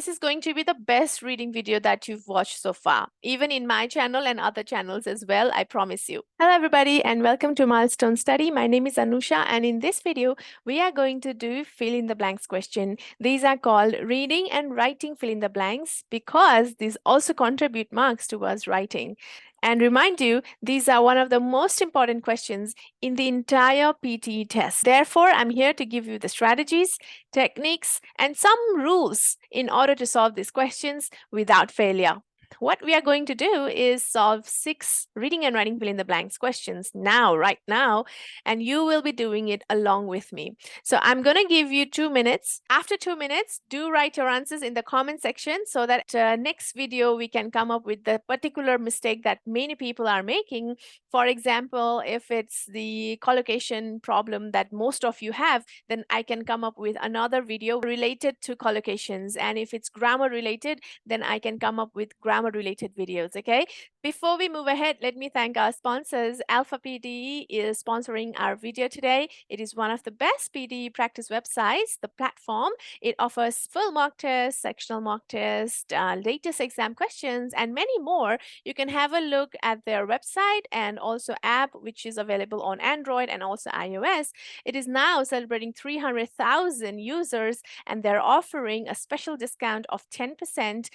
This is going to be the best reading video that you've watched so far, even in my channel and other channels as well, I promise you. Hello everybody and welcome to Milestone Study. My name is Anusha and in this video, we are going to do fill in the blanks question. These are called reading and writing fill in the blanks because these also contribute marks towards writing. And remind you, these are one of the most important questions in the entire PTE test. Therefore, I'm here to give you the strategies, techniques, and some rules in order to solve these questions without failure. What we are going to do is solve 6 reading and writing fill in the blanks questions now, right now, and you will be doing it along with me. So I'm going to give you 2 minutes. After 2 minutes, do write your answers in the comment section so that next video we can come up with the particular mistake that many people are making. For example, if it's the collocation problem that most of you have, then I can come up with another video related to collocations. And if it's grammar related, then I can come up with grammar related videos, okay? Before we move ahead, let me thank our sponsors. ALFA PTE is sponsoring our video today. It is one of the best PTE practice websites, the platform. It offers full mock tests, sectional mock tests, latest exam questions, and many more. You can have a look at their website and also app, which is available on Android and also iOS. It is now celebrating 300,000 users, and they're offering a special discount of 10%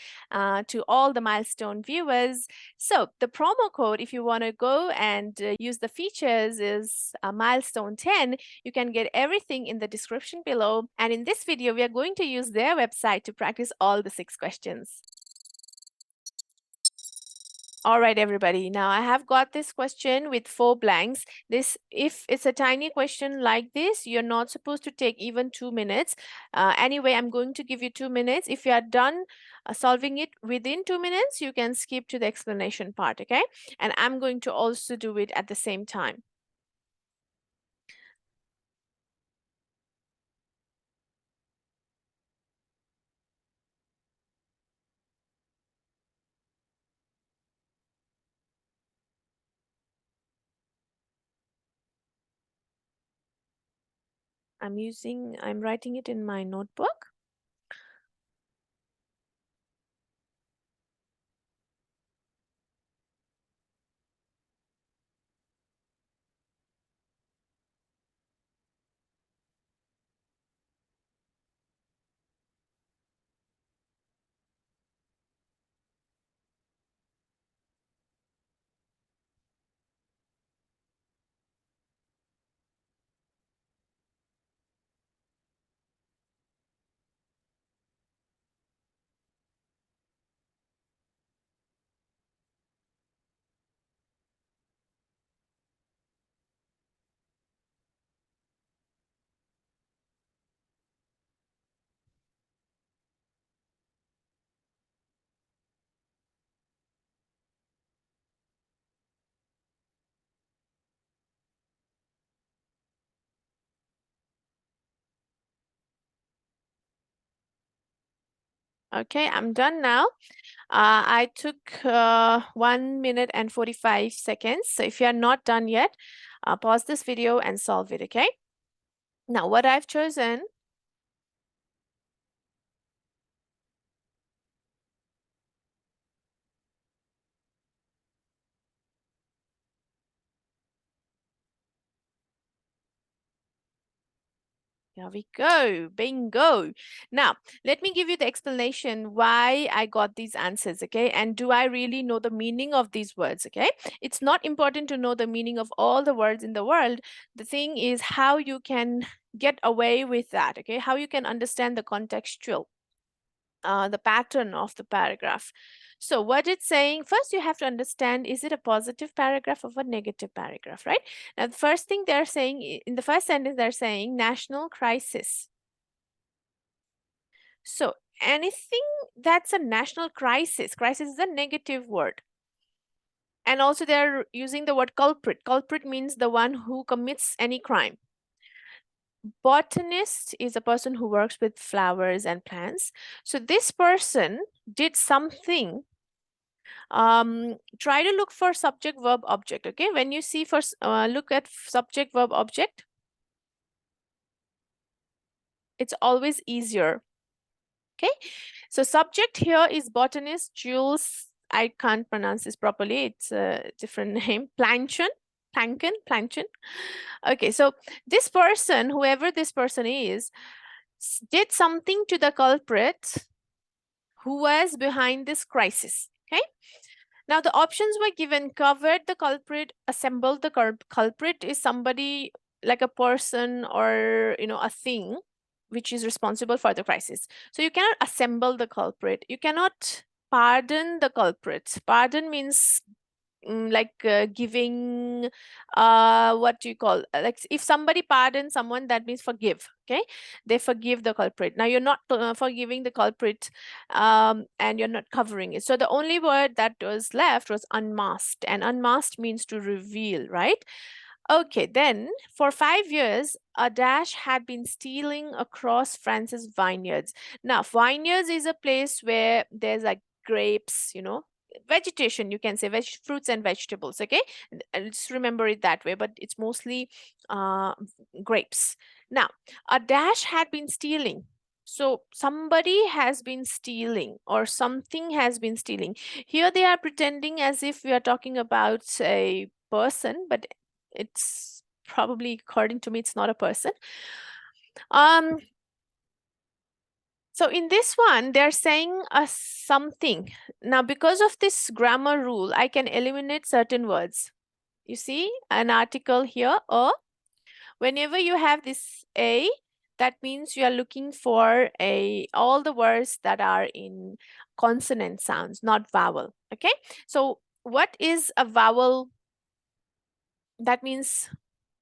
to all the milestone viewers. So the promo code, if you want to go and use the features, is milestone 10. You can get everything in the description below. And in this video, we are going to use their website to practice all the 6 questions. All right, everybody. Now I have got this question with 4 blanks. If it's a tiny question like this, you're not supposed to take even 2 minutes. Anyway, I'm going to give you 2 minutes. If you are done solving it within 2 minutes, you can skip to the explanation part, okay? And I'm going to also do it at the same time. I'm writing it in my notebook. Okay, I'm done now. I took 1 minute and 45 seconds. So if you are not done yet, pause this video and solve it, okay? Now, what I've chosen, here we go, bingo. Now, let me give you the explanation why I got these answers, okay? And do I really know the meaning of these words, okay? It's not important to know the meaning of all the words in the world. The thing is how you can get away with that, okay? How you can understand the contextual, the pattern of the paragraph. So what it's saying, first you have to understand, is it a positive paragraph or a negative paragraph, right? Now, the first thing they're saying, in the first sentence, they're saying national crisis. So anything that's a national crisis is a negative word. And also they're using the word culprit. Culprit means the one who commits any crime. Botanist is a person who works with flowers and plants. So this person did something. Try to look for subject verb object, okay? When you see first look at subject verb object, it's always easier. Okay, so subject here is botanist Jules. I can't pronounce this properly. It's a different name. Planchen. Okay, so this person, whoever this person is, did something to the culprit who was behind this crisis. Okay. Now the options were given: covered the culprit, assembled the culprit is somebody like a person or a thing which is responsible for the crisis. So you cannot assemble the culprit. You cannot pardon the culprit. Pardon means like giving what do you call like if somebody pardons someone, that means forgive. Okay, they forgive the culprit. Now you're not forgiving the culprit, and you're not covering it. So the only word that was left was unmasked, and unmasked means to reveal, right? Okay, then for 5 years, a dash had been stealing across France's vineyards. Now, vineyards is a place where there's like grapes, vegetation, you can say fruits and vegetables. Okay, just remember it that way, but it's mostly grapes. Now, a dash had been stealing. So somebody has been stealing or something has been stealing. Here they are pretending as if we are talking about a person, but it's probably, according to me, it's not a person. So in this one, they're saying a something. Now, because of this grammar rule, I can eliminate certain words. You see an article here, or whenever you have this a, that means you are looking for all the words that are in consonant sounds, not vowel. Okay. So what is a vowel? That means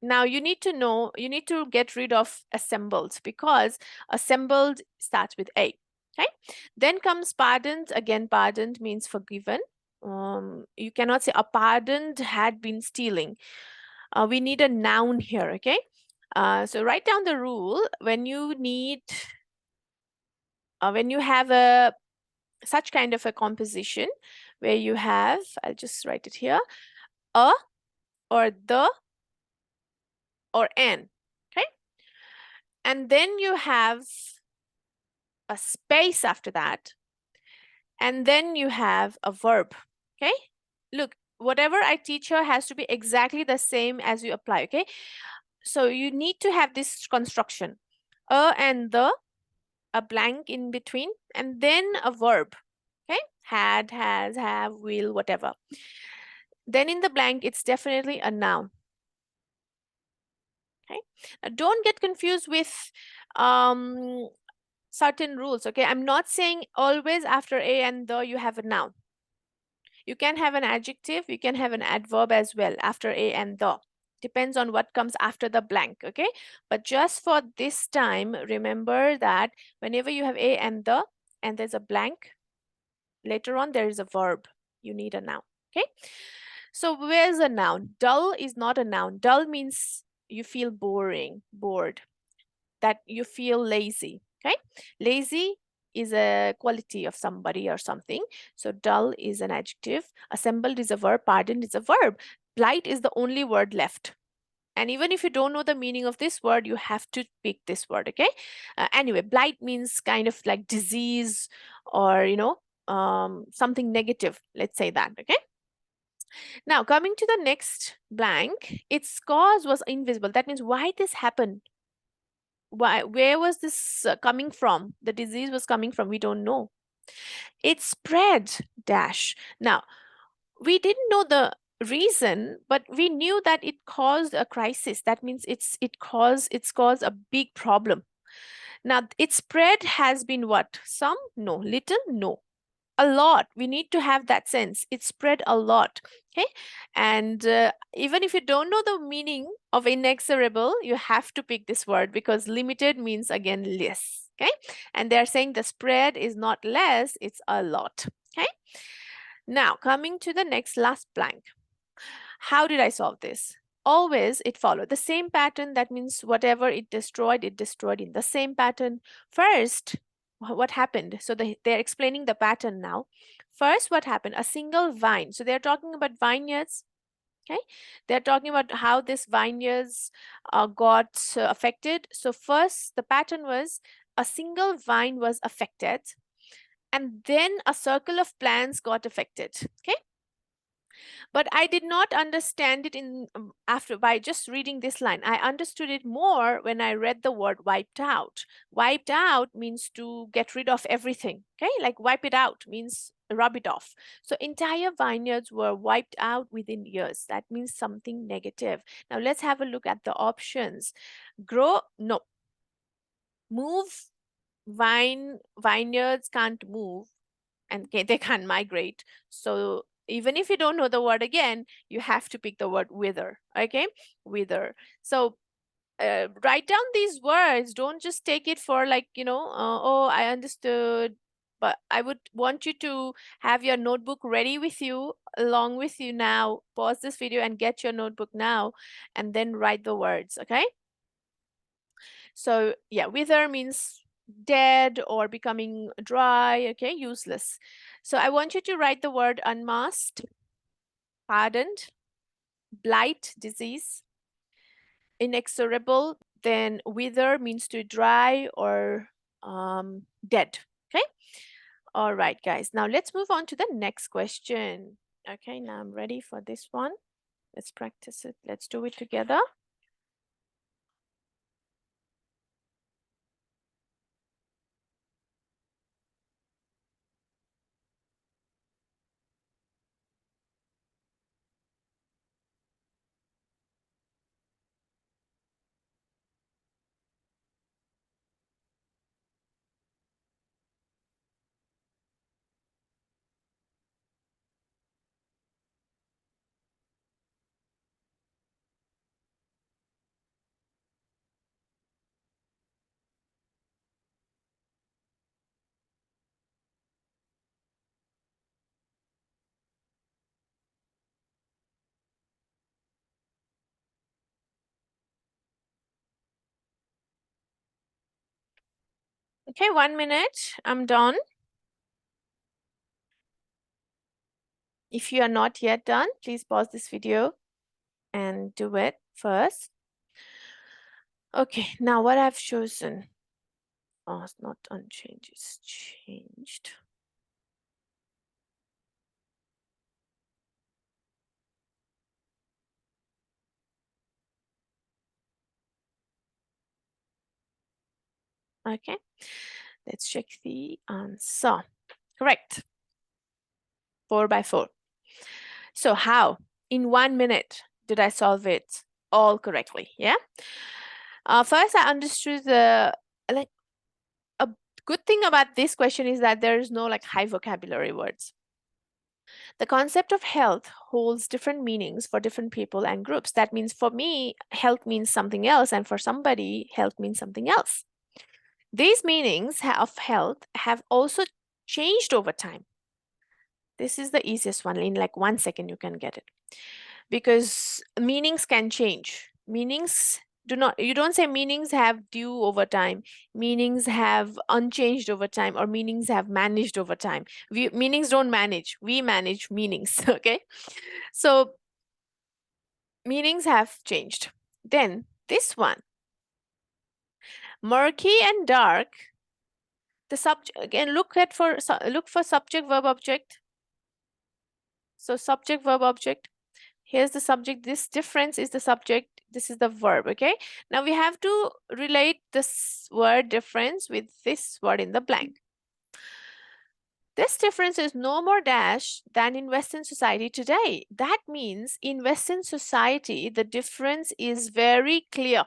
now you need to know, you need to get rid of assembled, because assembled starts with A. Okay. Then comes pardoned. Again, pardoned means forgiven. You cannot say a pardoned had been stealing. We need a noun here. Okay. So write down the rule when you need, when you have a such kind of a composition where you have, I'll just write it here, a or the or an. Okay. And then you have a space after that. And then you have a verb. Okay. Look, whatever I teach her has to be exactly the same as you apply. Okay. So you need to have this construction, a and the, a blank in between, and then a verb. Okay. Had, has, have, will, whatever. Then in the blank, it's definitely a noun. Okay. Now don't get confused with certain rules. Okay. I'm not saying always after a and the you have a noun. You can have an adjective, you can have an adverb as well after a and the. Depends on what comes after the blank. Okay. But just for this time, remember that whenever you have a and the and there's a blank, later on there is a verb. You need a noun. Okay. So where's a noun? Dull is not a noun. Dull means you feel bored, that you feel lazy. Okay. Lazy is a quality of somebody or something. So dull is an adjective. Assembled is a verb. Pardoned is a verb. Blight is the only word left. And even if you don't know the meaning of this word, you have to pick this word. Okay. Anyway, blight means kind of like disease or, something negative. Let's say that. Okay. Now, coming to the next blank, its cause was invisible. That means why this happened? Where was this coming from? The disease was coming from, we don't know. It spread dash. Now, we didn't know the reason, but we knew that it caused a crisis. That means it's caused a big problem. Now, its spread has been what? Some? No. Little? No. A lot. We need to have that sense. It spread a lot. Okay. And even if you don't know the meaning of inexorable, you have to pick this word, because limited means again less. Okay. And they're saying the spread is not less, it's a lot. Okay. Now coming to the next last blank. How did I solve this? Always it followed the same pattern. That means whatever it destroyed in the same pattern. First, what happened? So they're explaining the pattern now. First, what happened? A single vine. So they're talking about vineyards. Okay. They're talking about how this vineyards got affected. So first, the pattern was a single vine was affected, and then a circle of plants got affected. Okay. But I did not understand it in after by just reading this line. I understood it more when I read the word wiped out. Wiped out means to get rid of everything. Okay, like wipe it out means rub it off. So entire vineyards were wiped out within years. That means something negative. Now let's have a look at the options. Grow, no. Move, vineyards can't move, and they can't migrate. So even if you don't know the word again, you have to pick the word wither. Okay, wither. So write down these words. Don't just take it for like, oh, I understood. But I would want you to have your notebook ready with you, along with you now. Pause this video and get your notebook now, and then write the words. Okay. So yeah, wither means dead or becoming dry, okay, useless. So I want you to write the word unmasked, pardoned, blight, disease, inexorable, then wither means to dry or dead, okay? All right, guys. Now let's move on to the next question. Okay, now I'm ready for this one. Let's practice it. Let's do it together. Okay, 1 minute. I'm done. If you are not yet done, please pause this video and do it first. Okay, now what I've chosen. Oh, it's not unchanged, it's changed. Okay, let's check the answer. Correct. 4 by 4. So how? In 1 minute did I solve it all correctly? Yeah. First, I understood the like a good thing about this question is that there is no like high vocabulary words. The concept of health holds different meanings for different people and groups. That means for me, health means something else, and for somebody, health means something else. These meanings of health have also changed over time. This is the easiest one. In like 1 second, you can get it. Because meanings can change. Meanings you don't say meanings have due over time. Meanings have unchanged over time, or meanings have managed over time. Meanings don't manage. We manage meanings, okay? So meanings have changed. Then this one, murky and dark. The subject again. Look for subject verb object. So subject verb object. Here's the subject. This difference is the subject. This is the verb. Okay. Now we have to relate this word difference with this word in the blank. This difference is no more dash than in Western society today. That means in Western society, the difference is very clear.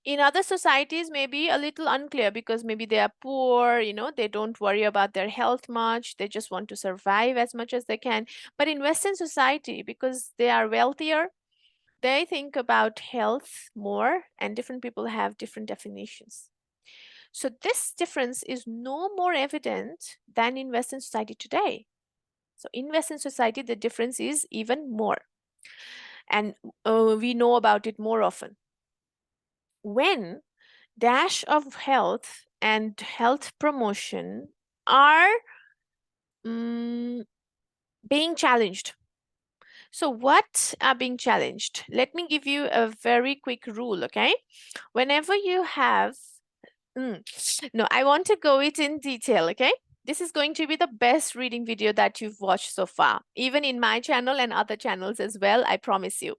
In other societies, maybe a little unclear because maybe they are poor, they don't worry about their health much. They just want to survive as much as they can. But in Western society, because they are wealthier, they think about health more, and different people have different definitions. So this difference is no more evident than in Western society today. So in Western society, the difference is even more. And we know about it more often. When dash of health and health promotion are being challenged. So what are being challenged? Let me give you a very quick rule, okay? Whenever you have, No, I want to go it in detail, okay? This is going to be the best reading video that you've watched so far, even in my channel and other channels as well, I promise you.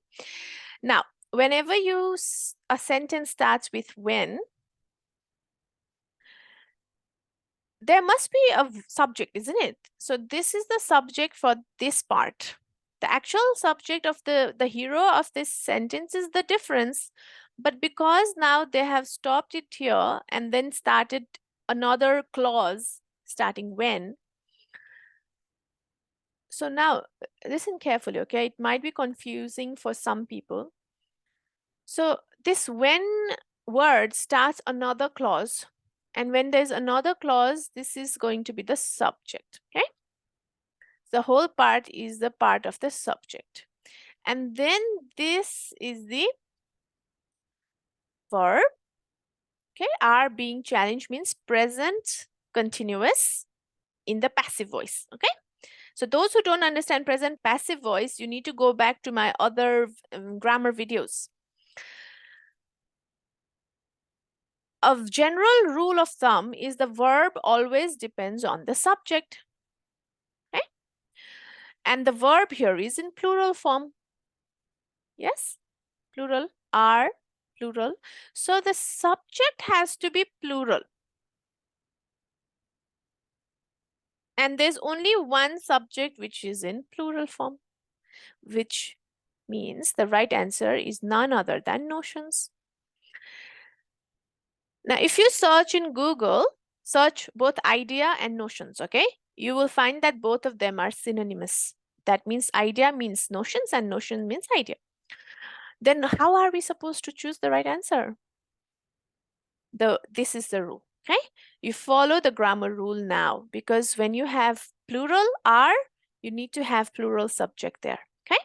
Now, whenever a sentence starts with when, there must be a subject, isn't it? So this is the subject for this part. The actual subject of the hero of this sentence is the difference. But because now they have stopped it here and then started another clause starting when. So now listen carefully, okay? It might be confusing for some people. So this when word starts another clause. And when there's another clause, this is going to be the subject, okay? The whole part is the part of the subject. And then this is the verb. Okay, are being challenged means present continuous in the passive voice. Okay, so those who don't understand present passive voice, you need to go back to my other grammar videos. A general rule of thumb is the verb always depends on the subject. Okay, and the verb here is in plural form. Yes, plural, are plural. So the subject has to be plural. And there's only one subject which is in plural form, which means the right answer is none other than notions. Now, if you search in Google, search both idea and notions, okay? You will find that both of them are synonymous. That means idea means notions and notion means idea. Then how are we supposed to choose the right answer? This is the rule, okay? You follow the grammar rule now because when you have plural are, you need to have plural subject there, okay?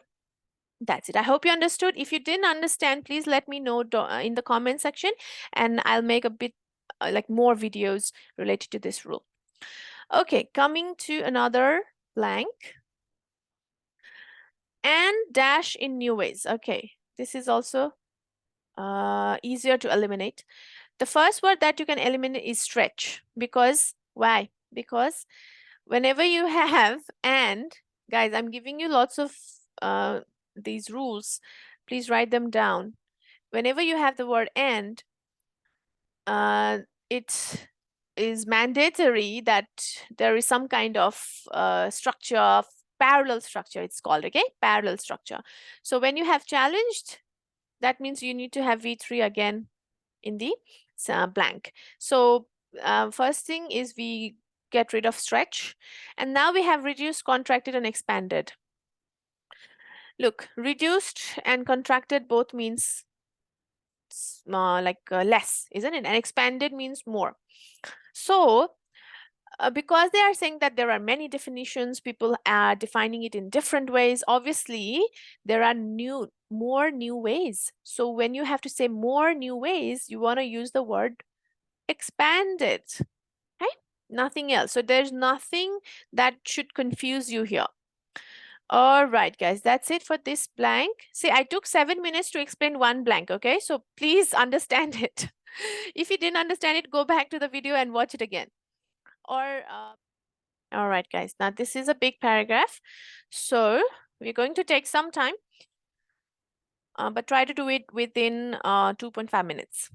That's it. I hope you understood. If you didn't understand, please let me know in the comment section and I'll make a bit like more videos related to this rule. Okay, coming to another blank. And dash in new ways. Okay, this is also easier to eliminate. The first word that you can eliminate is stretch. Because, why? Because whenever you have and, guys, I'm giving you lots of these rules. Please write them down. Whenever you have the word and, it is mandatory that there is some kind of structure, parallel structure it's called, okay? Parallel structure. So when you have challenged, that means you need to have V3 again in the blank. So first thing is we get rid of stretch. And now we have reduced, contracted, and expanded. Look, reduced and contracted both means less, isn't it? And expanded means more. So because they are saying that there are many definitions, people are defining it in different ways. Obviously, there are more new ways. So when you have to say more new ways, you want to use the word expanded. Okay? Nothing else. So there's nothing that should confuse you here. All right, guys, that's it for this blank. See, I took 7 minutes to explain one blank, okay? So please understand it. If you didn't understand it, go back to the video and watch it again. Or, all right, guys, now this is a big paragraph. So we're going to take some time, but try to do it within 2.5 minutes.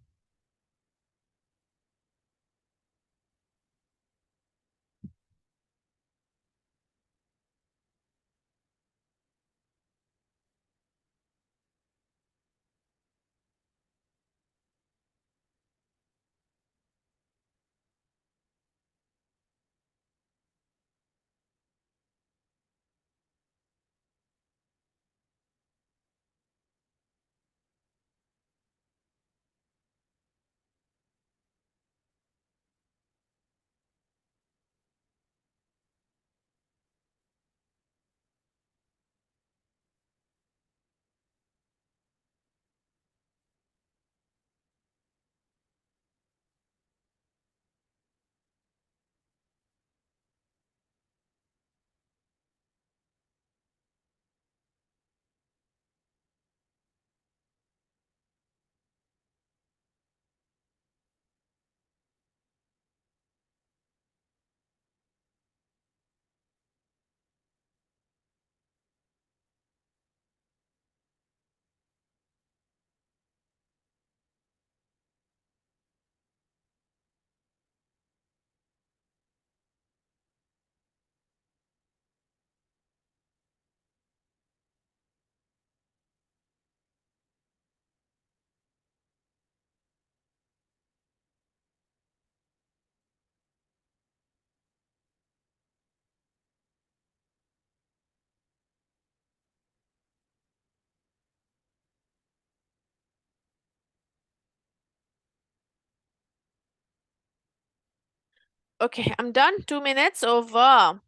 Okay, I'm done. 2 minutes over.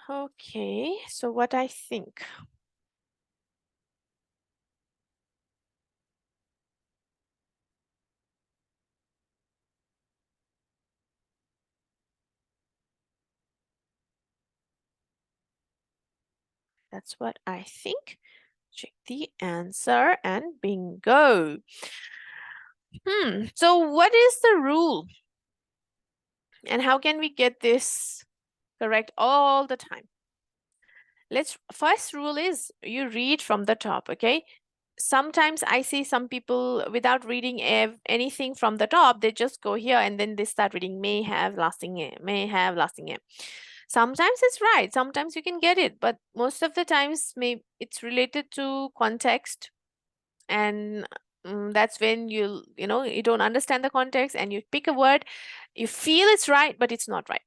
Okay, so what I think. That's what I think. Check the answer and bingo. So what is the rule? And how can we get this correct all the time? First rule is you read from the top, okay? Sometimes I see some people without reading anything from the top, they just go here and then they start reading may have lasting air, may have lasting air. Sometimes it's right, sometimes you can get it, but most of the times it's related to context, and that's when you don't understand the context and you pick a word, you feel it's right, but it's not right.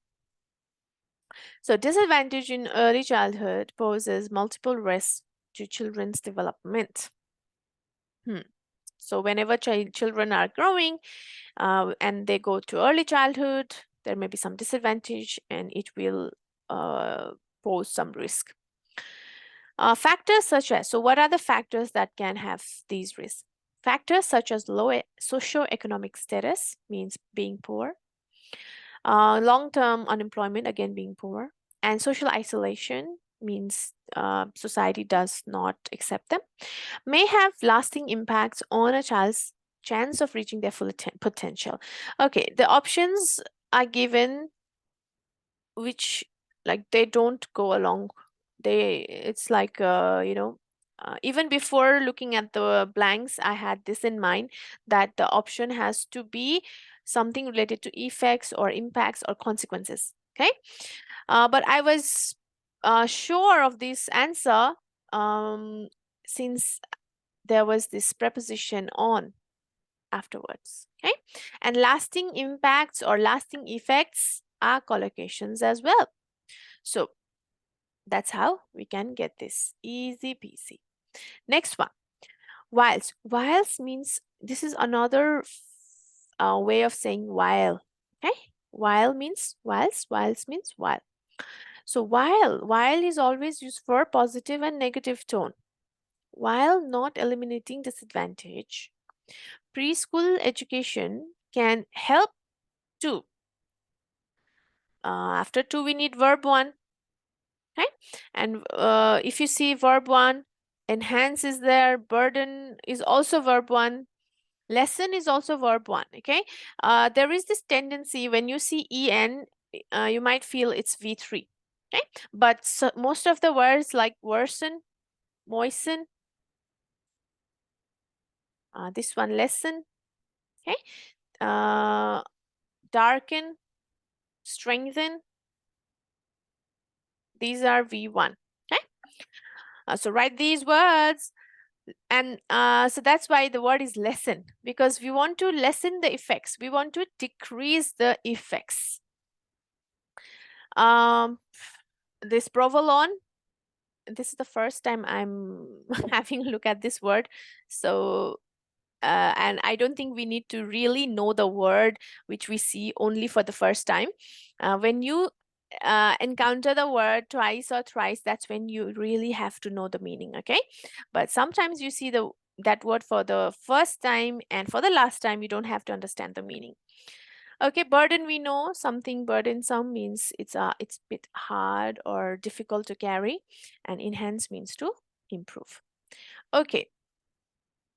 So disadvantage in early childhood poses multiple risks to children's development. So whenever children are growing and they go to early childhood, there may be some disadvantage and it will pose some risk. Factors such as, so what are the factors that can have these risks? Factors such as low socioeconomic status, means being poor, long-term unemployment, again being poor, and social isolation, means society does not accept them, may have lasting impacts on a child's chance of reaching their full potential. Okay, the options are given which, like, they don't go along. It's like even before looking at the blanks, I had this in mind, that the option has to be something related to effects or impacts or consequences. Okay, but I was sure of this answer since there was this preposition on afterwards. Okay, and lasting impacts or lasting effects are collocations as well. So that's how we can get this. Easy peasy. Next one. Whilst. Whilst means, this is another way of saying while. Okay. While means whilst. Whilst means while. So while is always used for positive and negative tone. While not eliminating disadvantage, preschool education can help to. After to, we need verb 1. Okay, and if you see verb 1, enhance is there, burden is also verb 1, lesson is also verb 1. Okay, there is this tendency when you see en, you might feel it's v3. Okay, but most of the words like worsen, moisten, this one lesson, okay, darken, strengthen, these are v1. Okay, so write these words. And so that's why the word is lessen, because we want to lessen the effects. We want to decrease the effects. This provolone, this is the first time I'm having a look at this word. So, and I don't think we need to really know the word which we see only for the first time. When you encounter the word twice or thrice, that's when you really have to know the meaning. Okay, but sometimes you see that word for the first time and for the last time, you don't have to understand the meaning. Okay, burden, we know something burdensome means it's a bit hard or difficult to carry, and enhance means to improve. Okay,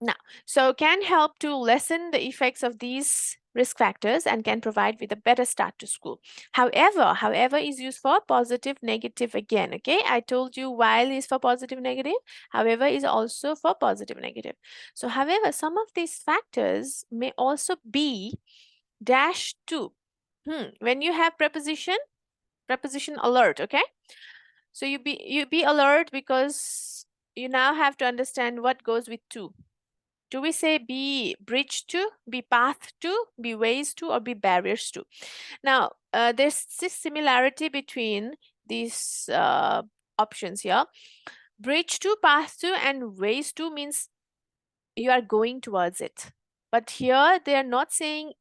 now, so can help to lessen the effects of these risk factors and can provide with a better start to school. However is used for positive, negative again. Okay, I told you while is for positive, negative. However is also for positive, negative. So however, some of these factors may also be dash to. When you have preposition alert. Okay, so you be alert because you now have to understand what goes with to. Do we say be bridge to, be path to, be ways to, or be barriers to? Now, there's this similarity between these options here. Bridge to, path to, and ways to means you are going towards it. But here they are not saying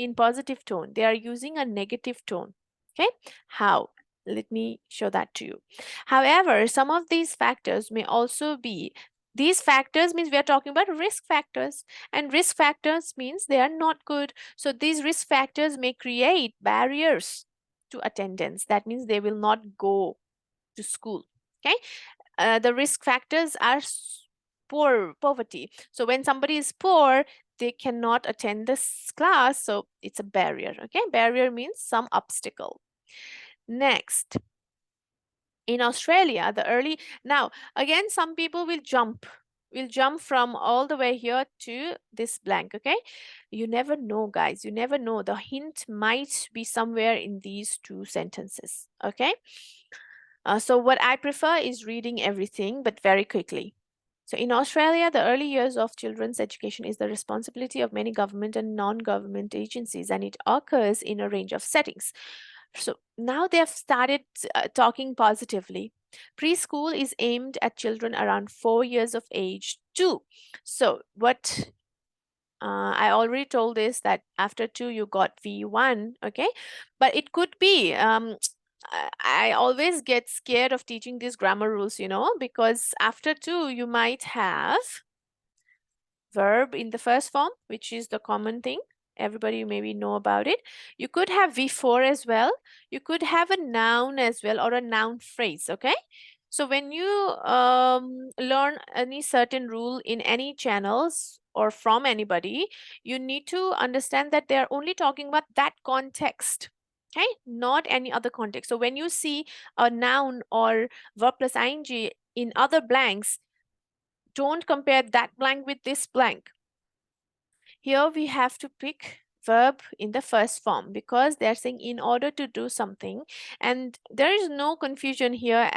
in positive tone. They are using a negative tone. Okay, how? Let me show that to you. However, some of these factors may also be, these factors means we are talking about risk factors, and risk factors means they are not good. So these risk factors may create barriers to attendance. That means they will not go to school. Okay, the risk factors are poverty. So when somebody is poor, they cannot attend this class. So it's a barrier. Okay, barrier means some obstacle. Next, in Australia, the early, now again, some people will jump from all the way here to this blank. Okay, you never know, guys, you never know. The hint might be somewhere in these two sentences. Okay, so what I prefer is reading everything, but very quickly. So in Australia, the early years of children's education is the responsibility of many government and non-government agencies, and it occurs in a range of settings. So now they have started talking positively. Preschool is aimed at children around 4 years of age too. So what I already told this, that after 2 you got V1, okay? But it could be, I always get scared of teaching these grammar rules, because after 2 you might have verb in the first form, which is the common thing. Everybody maybe know about it. You could have V4 as well. You could have a noun as well, or a noun phrase, okay? So when you learn any certain rule in any channels or from anybody, you need to understand that they're only talking about that context, okay? Not any other context. So when you see a noun or verb plus ing in other blanks, don't compare that blank with this blank. Here we have to pick verb in the first form because they're saying in order to do something, and there is no confusion here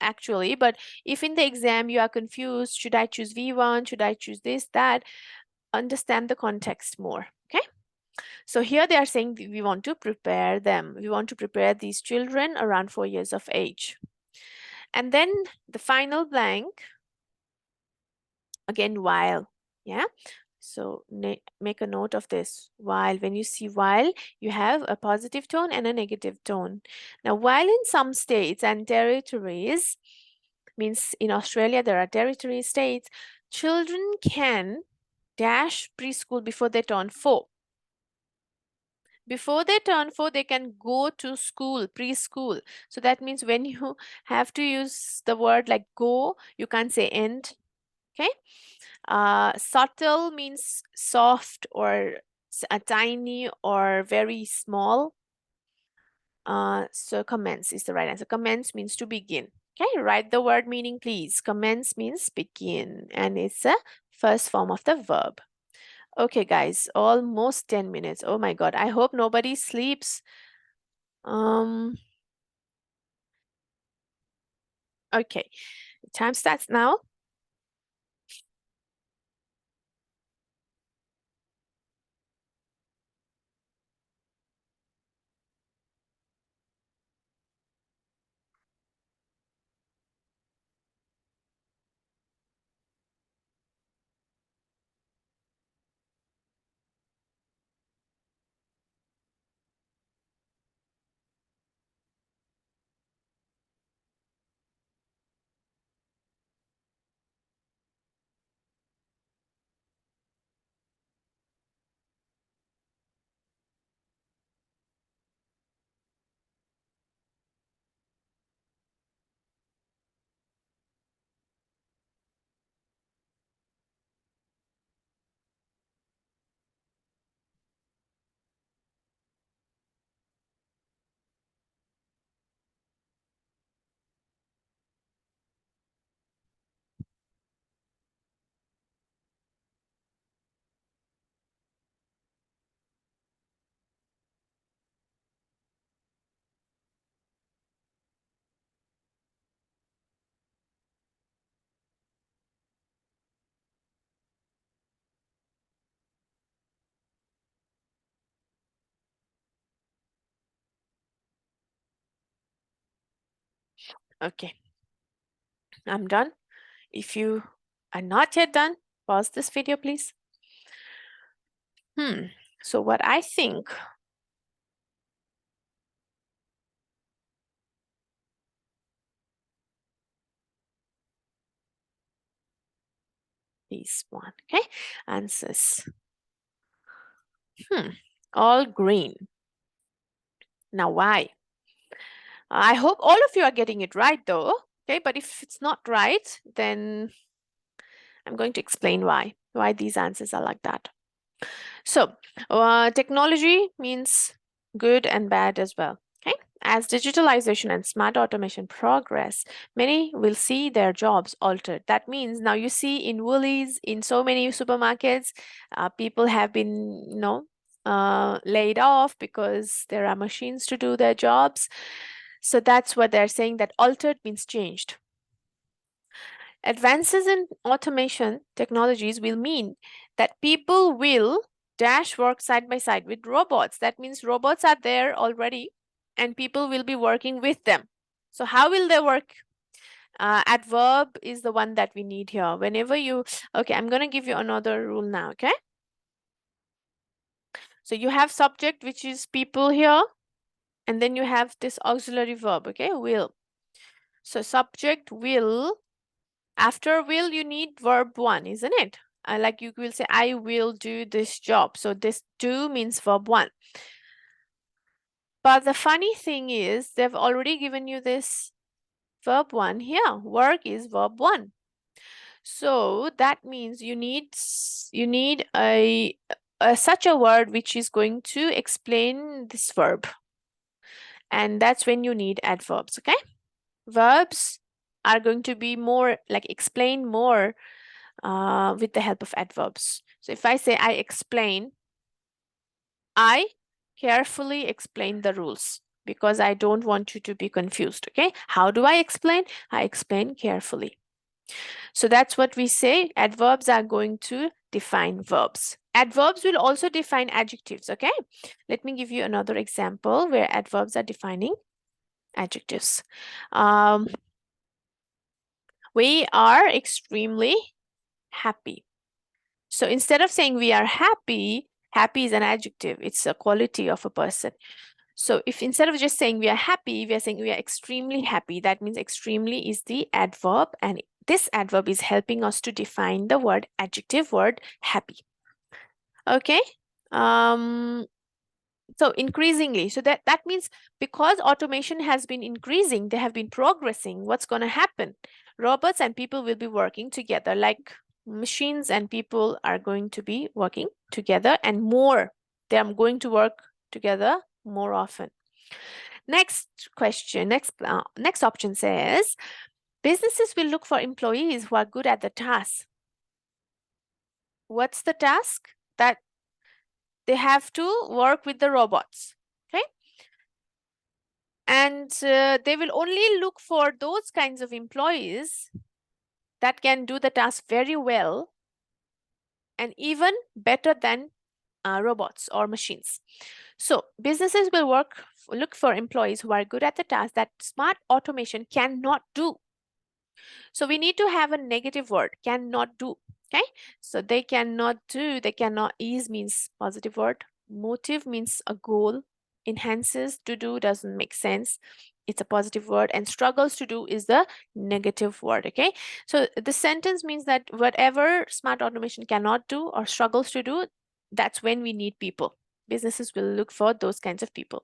actually. But if in the exam you are confused, should I choose V1, should I choose this, that, understand the context more. Okay, so here they are saying we want to prepare them, we want to prepare these children around 4 years of age. And then the final blank, again, while. Yeah, so make a note of this. While, when you see while, you have a positive tone and a negative tone. Now, while in some states and territories, means in Australia there are territory states, children can dash preschool before they turn 4. Before they turn 4, they can go to school, preschool. So that means when you have to use the word like go, you can't say end. Okay. Subtle means soft or tiny or very small. So commence is the right answer. Commence means to begin. Okay, write the word meaning, please. Commence means begin, and it's a first form of the verb. Okay, guys, almost 10 minutes. Oh my God, I hope nobody sleeps. Okay, time starts now. Okay, I'm done. If you are not yet done, pause this video, please. So what I think is one. Okay, answers. All green. Now why? I hope all of you are getting it right though. Okay, but if it's not right, then I'm going to explain why these answers are like that. So, technology means good and bad as well. Okay, as digitalization and smart automation progress, many will see their jobs altered. That means now you see in Woolies, in so many supermarkets, people have been, laid off because there are machines to do their jobs. So that's what they're saying, that altered means changed. Advances in automation technologies will mean that people will dash work side by side with robots. That means robots are there already and people will be working with them. So how will they work? Adverb is the one that we need here. Whenever you, okay, I'm going to give you another rule now, okay? So you have subject, which is people here, and then you have this auxiliary verb, okay, will. So subject will. After will, you need verb one, isn't it? Like you will say, I will do this job. So this do means verb one. But the funny thing is, they've already given you this verb one here. Work is verb one. So that means you need a such a word which is going to explain this verb. And that's when you need adverbs, okay? Verbs are going to be more like explain more with the help of adverbs. So if I say I explain, I carefully explain the rules because I don't want you to be confused, okay? How do I explain? I explain carefully. So that's what we say. Adverbs are going to define verbs. Adverbs will also define adjectives, okay? Let me give you another example where adverbs are defining adjectives. We are extremely happy. So instead of saying we are happy, happy is an adjective. It's a quality of a person. So if instead of just saying we are happy, we are saying we are extremely happy, that means extremely is the adverb, and this adverb is helping us to define the word adjective word happy. Okay. So increasingly, so that means because automation has been increasing, they have been progressing, what's going to happen? Robots and people will be working together, like machines and people are going to be working together and more. They are going to work together more often. Next question, next option says, businesses will look for employees who are good at the task. What's the task? That they have to work with the robots, okay? And they will only look for those kinds of employees that can do the task very well and even better than robots or machines. So businesses will look for employees who are good at the task that smart automation cannot do. So we need to have a negative word, cannot do. Okay, so they cannot do, they cannot, is means positive word, motive means a goal, enhances to do doesn't make sense, it's a positive word, and struggles to do is the negative word. Okay, so the sentence means that whatever smart automation cannot do or struggles to do, that's when we need people. Businesses will look for those kinds of people.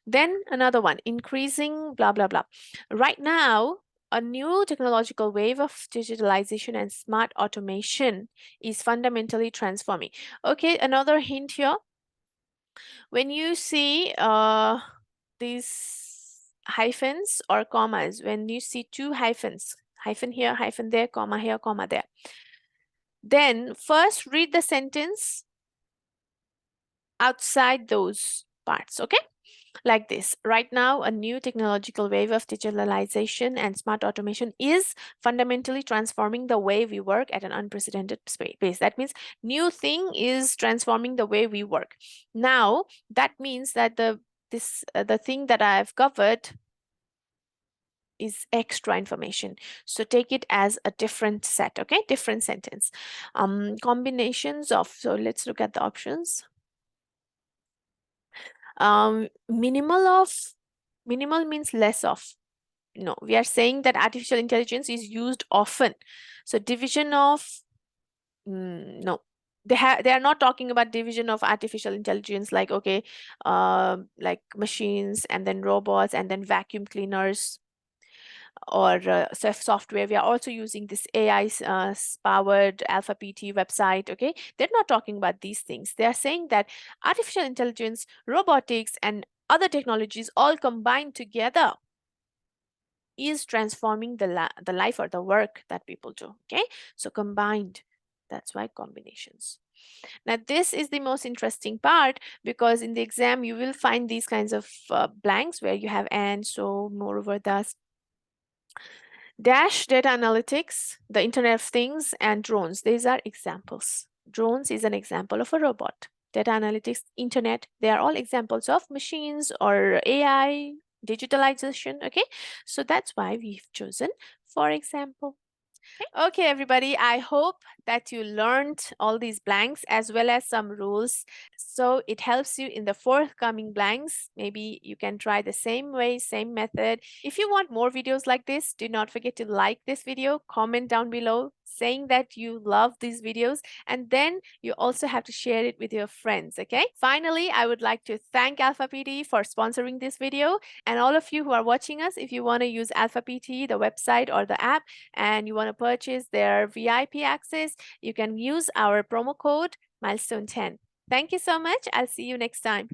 Then another one, increasing blah blah blah. Right now, a new technological wave of digitalization and smart automation is fundamentally transforming. Okay, another hint here. When you see these hyphens or commas, when you see two hyphens, hyphen here, hyphen there, comma here, comma there, then first read the sentence outside those parts, okay? Like this. Right now, a new technological wave of digitalization and smart automation is fundamentally transforming the way we work at an unprecedented pace. That means new thing is transforming the way we work. Now, that means that the thing that I've covered is extra information. So take it as a different set, okay? Different sentence. Combinations of, so let's look at the options. Minimal means less of. No, we are saying that artificial intelligence is used often. So division of, no. They are not talking about division of artificial intelligence, like, okay, like machines and then robots and then vacuum cleaners or software. We are also using this AI powered ALFA PTE website. Okay, they're not talking about these things. They are saying that artificial intelligence, robotics, and other technologies all combined together is transforming the life or the work that people do. Okay, so combined, that's why combinations. Now this is the most interesting part, because in the exam you will find these kinds of blanks where you have and, so, moreover, thus. Dash, data analytics, the Internet of Things, and drones. These are examples. Drones is an example of a robot. Data analytics, internet, they are all examples of machines or AI, digitalization. Okay, so that's why we've chosen, for example. Okay, everybody, I hope that you learned all these blanks as well as some rules, so it helps you in the forthcoming blanks. Maybe you can try the same way, same method. If you want more videos like this, do not forget to like this video, comment down below saying that you love these videos, and then you also have to share it with your friends. Okay, finally, I would like to thank ALFA PTE for sponsoring this video, and all of you who are watching us, if you want to use ALFA PTE, the website or the app, and you want to purchase their VIP access, you can use our promo code milestone10. Thank you so much. I'll see you next time.